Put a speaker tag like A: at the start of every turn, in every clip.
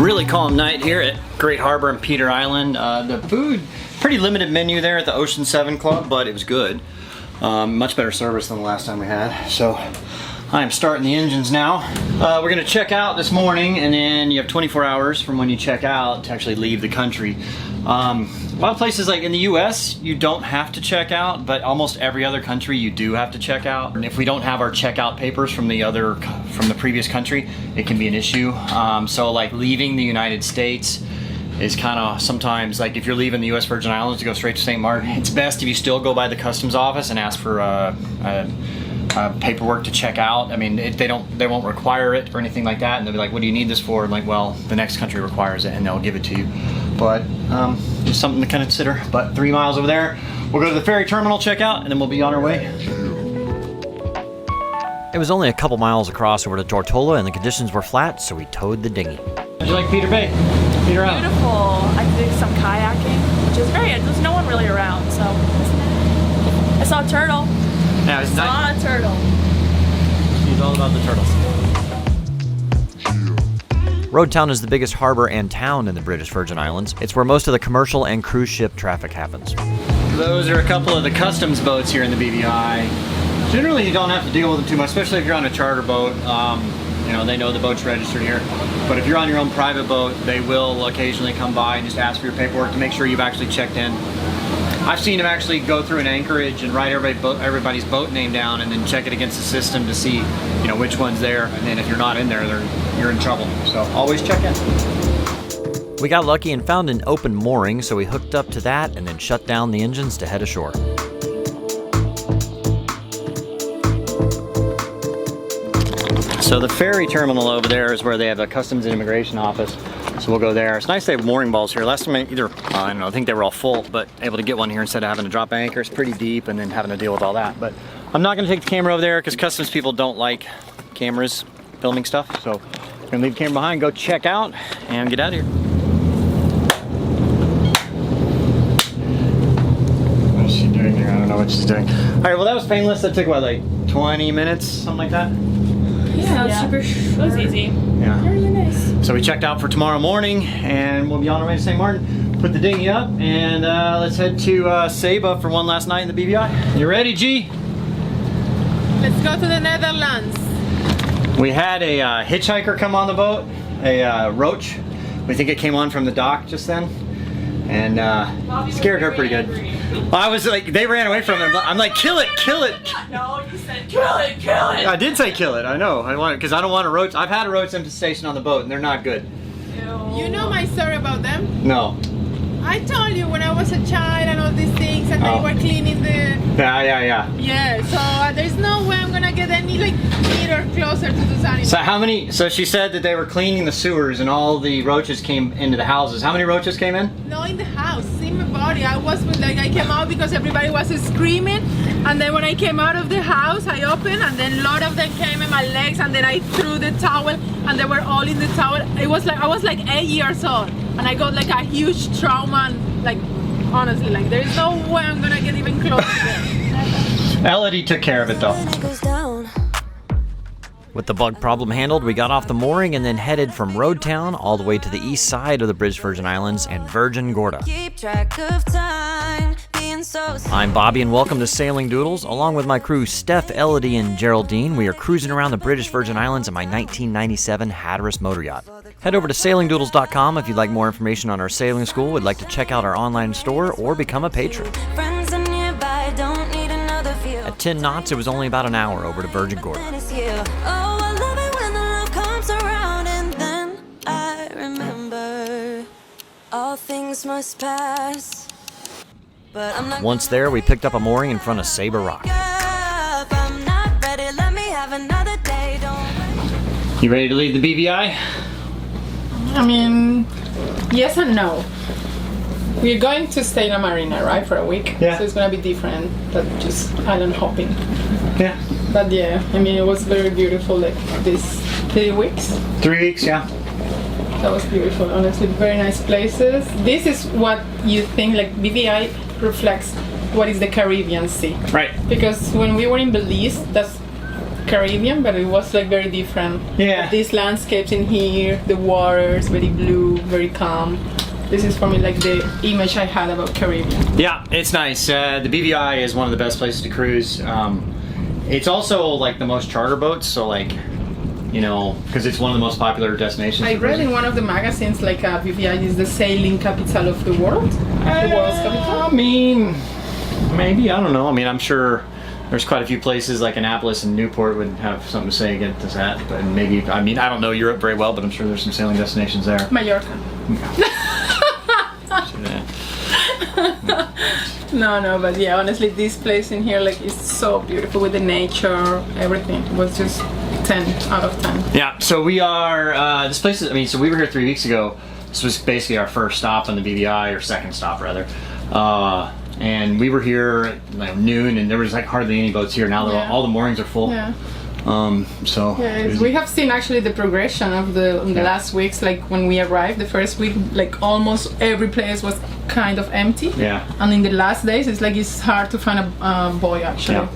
A: Really calm night here at Great Harbor and Peter Island. The food, pretty limited menu there at the Ocean 7 Club, but it was good. Much better service than the last time we had. So I am starting the engines now. We're gonna check out this morning, and then you have 24 hours from when you check out to actually leave the country. A lot of places, like in the US, you don't have to check out, but almost every other country you do have to check out. And if we don't have our checkout papers from the previous country, it can be an issue. So like leaving the United States is kind of sometimes, like if you're leaving the US Virgin Islands to go straight to St. Martin, it's best if you still go by the customs office and ask for paperwork to check out. I mean, they won't require it or anything like that, and they'll be like, what do you need this for? I'm like, well, the next country requires it, and they'll give it to you. But just something to kind of consider. But 3 miles over there, we'll go to the ferry terminal, check out, and then we'll be on our way.
B: It was only a couple miles across over to Tortola, and the conditions were flat, so we towed the dinghy.
A: How'd you like Peter Bay? Peter Island?
C: Beautiful. I did some kayaking, which is great. There's no one really around, so I saw a turtle.
A: Yeah, it's nice.
C: Saw a turtle.
A: She's all about the turtles.
B: Roadtown is the biggest harbor and town in the British Virgin Islands. It's where most of the commercial and cruise ship traffic happens.
A: Those are a couple of the customs boats here in the BVI. Generally, you don't have to deal with them too much, especially if you're on a charter boat. You know, they know the boat's registered here. But if you're on your own private boat, they will occasionally come by and just ask for your paperwork to make sure you've actually checked in. I've seen them actually go through an anchorage and write everybody's boat name down and then check it against the system to see, you know, which one's there. And then if you're not in there, you're in trouble. So always check in.
B: We got lucky and found an open mooring, so we hooked up to that and then shut down the engines to head ashore.
A: So the ferry terminal over there is where they have a customs and immigration office. So we'll go there. It's nice they have mooring balls here. Last time I don't know, I think they were all full, but able to get one here instead of having to drop anchor. It's pretty deep and then having to deal with all that. But I'm not gonna take the camera over there because customs people don't like cameras filming stuff. So I'm gonna leave the camera behind, go check out and get out of here. What is she doing here? I don't know what she's doing. All right, well that was painless. That took what, like 20 minutes, something like that?
C: Yeah, super short. It was easy.
A: Yeah.
C: Really nice.
A: So we checked out for tomorrow morning and we'll be on our way to St. Martin. Put the dinghy up and let's head to Saba for one last night in the BVI. You ready, G?
D: Let's go to the Netherlands.
A: We had a hitchhiker come on the boat, a roach. We think it came on from the dock just then. And scared her pretty good. Well, I was like, they ran away from him. I'm like, kill it, kill it.
C: No, you said kill it, kill it.
A: I did say kill it, I know. I want it because I don't want a roach. I've had a roach infestation on the boat and they're not good.
D: You know my story about them?
A: No.
D: I told you when I was a child and all these things, and they were cleaning the...
A: Yeah.
D: Yeah, so there's no way I'm gonna get any like meter closer to those animals.
A: So how many, so she said that they were cleaning the sewers and all the roaches came into the houses. How many roaches came in?
D: No, in the house, in my body. I was with, like, I came out because everybody was screaming, and then when I came out of the house, I opened, and then a lot of them came in my legs, and then I threw the towel, and they were all in the towel. It was like, I was like 8 years old, and I got like a huge trauma, and, like, honestly, like, there's no way I'm gonna get even close to them.
A: Elodie took care of it though.
B: With the bug problem handled, we got off the mooring and then headed from Roadtown all the way to the east side of the British Virgin Islands and Virgin Gorda. I'm Bobby and welcome to Sailing Doodles. Along with my crew Steph, Elodie, and Geraldine, we are cruising around the British Virgin Islands in my 1997 Hatteras motor yacht. Head over to sailingdoodles.com if you'd like more information on our sailing school, would like to check out our online store, or become a patron. At 10 knots, it was only about an hour over to Virgin Gorda. Once there, we picked up a mooring in front of Saba Rock.
A: You ready to leave the BVI?
D: I mean, yes and no. We're going to stay in a marina, right, for a week.
A: Yeah.
D: So it's gonna be different than just island hopping.
A: Yeah.
D: But yeah, I mean, it was very beautiful, like these 3 weeks.
A: 3 weeks, yeah.
D: That was beautiful, honestly, very nice places. This is what you think, like BVI reflects what is the Caribbean Sea.
A: Right.
D: Because when we were in Belize, that's Caribbean, but it was like very different.
A: Yeah.
D: But these landscapes in here, the water is very blue, very calm. This is for me like the image I had about Caribbean.
A: Yeah, it's nice. The BVI is one of the best places to cruise. It's also like the most charter boats, so like, you know, because it's one of the most popular destinations.
D: I read in one of the magazines like BVI is the sailing capital of the world. The world's capital.
A: I mean, maybe, I don't know. I mean, I'm sure there's quite a few places like Annapolis and Newport would have something to say against that, but maybe, I mean, I don't know Europe very well, but I'm sure there's some sailing destinations there.
D: Mallorca. No, but yeah, honestly, this place in here like is so beautiful with the nature, everything. It was just 10 out of 10.
A: Yeah, so we are, this place is, I mean, so we were here 3 weeks ago. This was basically our first stop on the BVI, or second stop rather. And we were here at like noon, and there was like hardly any boats here. Now all the moorings are full.
D: Yeah.
A: So
D: yes, we have seen actually the progression of the last weeks. Like when we arrived, the first week, like almost every place was kind of empty.
A: Yeah.
D: And in the last days, it's like it's hard to find a boy actually.
A: Yeah.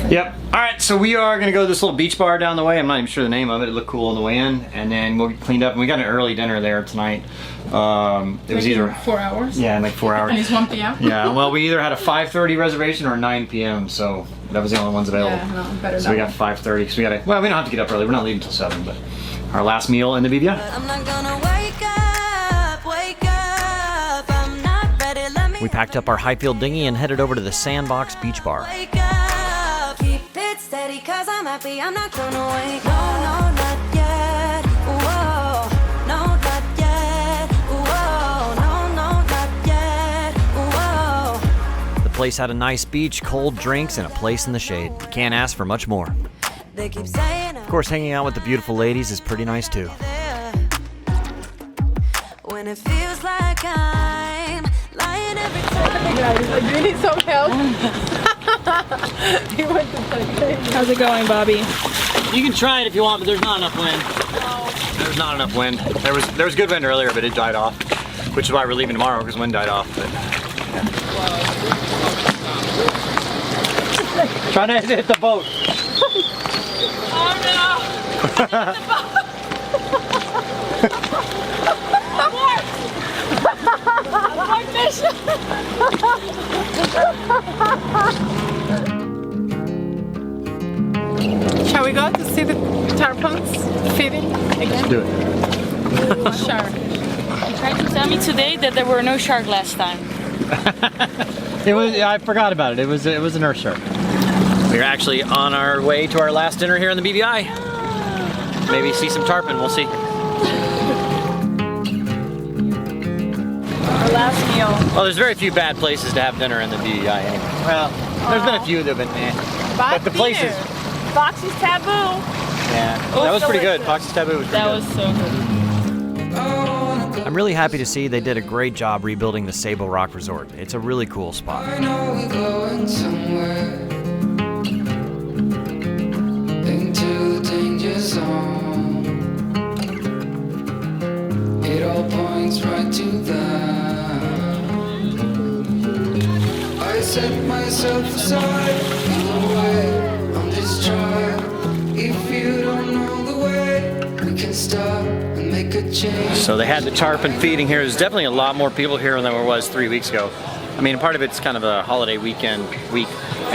A: Yep. All right, so we are gonna go to this little beach bar down the way. I'm not even sure the name of it. It looked cool on the way in, and then we'll get cleaned up. And we got an early dinner there tonight. It was either
D: 4 hours.
A: Yeah, like 4 hours.
D: And it's 1 p.m.
A: Yeah. Well, we either had a 5:30 reservation or 9 p.m. So that was the only ones available.
D: Yeah, no, better
A: so we got 5:30 because we gotta. Well, we don't have to get up early. We're not leaving until 7. But our last meal in the BVI.
E: I'm not gonna wake up, I'm not ready, let me
B: We packed up our Highfield dinghy and headed over to the Sandbox Beach Bar.
E: wake up. Keep it steady, cause I'm happy, I'm not gonna wake up. No, not yet, whoa, no, not yet, whoa, no, not yet, whoa.
B: The place had a nice beach, cold drinks, and a place in the shade. Can't ask for much more.
E: They keep saying
B: Of course, hanging out with the beautiful ladies is pretty nice too.
E: there. When it feels like I'm lying every time.
D: Guys, I do need some help. He went to play.
C: How's it going, Bobby?
A: You can try it if you want, but there's not enough wind. There's not enough wind. There was good wind earlier, but it died off, which is why we're leaving tomorrow because wind died off. But trying to hit the boat.
C: Oh no! Abort mission!
D: Shall we go to see the tarpons feeding again?
A: Do it.
D: Sure.
C: You tried to tell me today that there were no shark last time.
A: I forgot about it. It was a nurse shark. We're actually on our way to our last dinner here in the BVI. Maybe see some tarpon. We'll see.
C: Our last meal.
A: Well, there's very few bad places to have dinner in the BVI anyway. Well, there's been a few that have been but the places.
C: Foxy's Taboo.
A: Yeah, that was pretty good. Fox's Taboo was pretty
C: That
A: good.
C: was so good.
B: I'm really happy to see they did a great job rebuilding the Saba Rock Resort. It's a really cool spot.
F: I know we're going somewhere into the danger zone. It all points right to that. I set myself aside, feel away on this trial. If you don't know the way, we can stop and make a change.
A: So they had the tarpon feeding here. There's definitely a lot more people here than there was 3 weeks ago. I mean, part of it's kind of a holiday week, and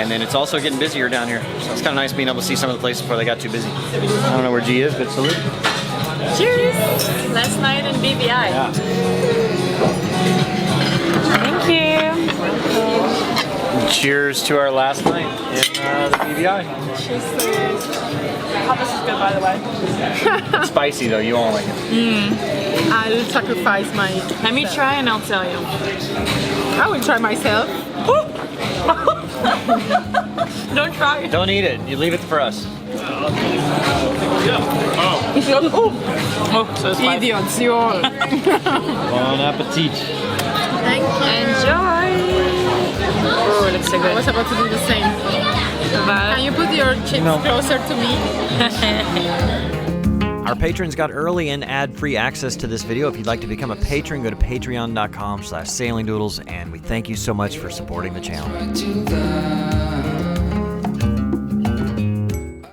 A: then it's also getting busier down here. So it's kind of nice being able to see some of the places before they got too busy. I don't know where G is, but salute.
C: Cheers! Last night in BVI.
A: Yeah.
C: Thank you.
A: Cheers to our last night in the BVI.
C: Cheers. Hummus is good, by the way.
A: It's spicy though, you won't like it.
D: I'll sacrifice my.
C: Let me try and I'll tell you.
D: I will try myself.
C: Don't try it.
A: Don't eat it, you leave it for us.
C: Oh, so spicy.
D: Idiots, you all.
A: Bon appetit.
D: Thank you.
C: Enjoy. Oh, it looks so
D: I
C: good.
D: was about to do the same. Can you put your chips closer to me?
B: Our patrons got early and ad-free access to this video. If you'd like to become a patron, go to patreon.com/sailingdoodles, and we thank you so much for supporting the channel.
F: Right to that.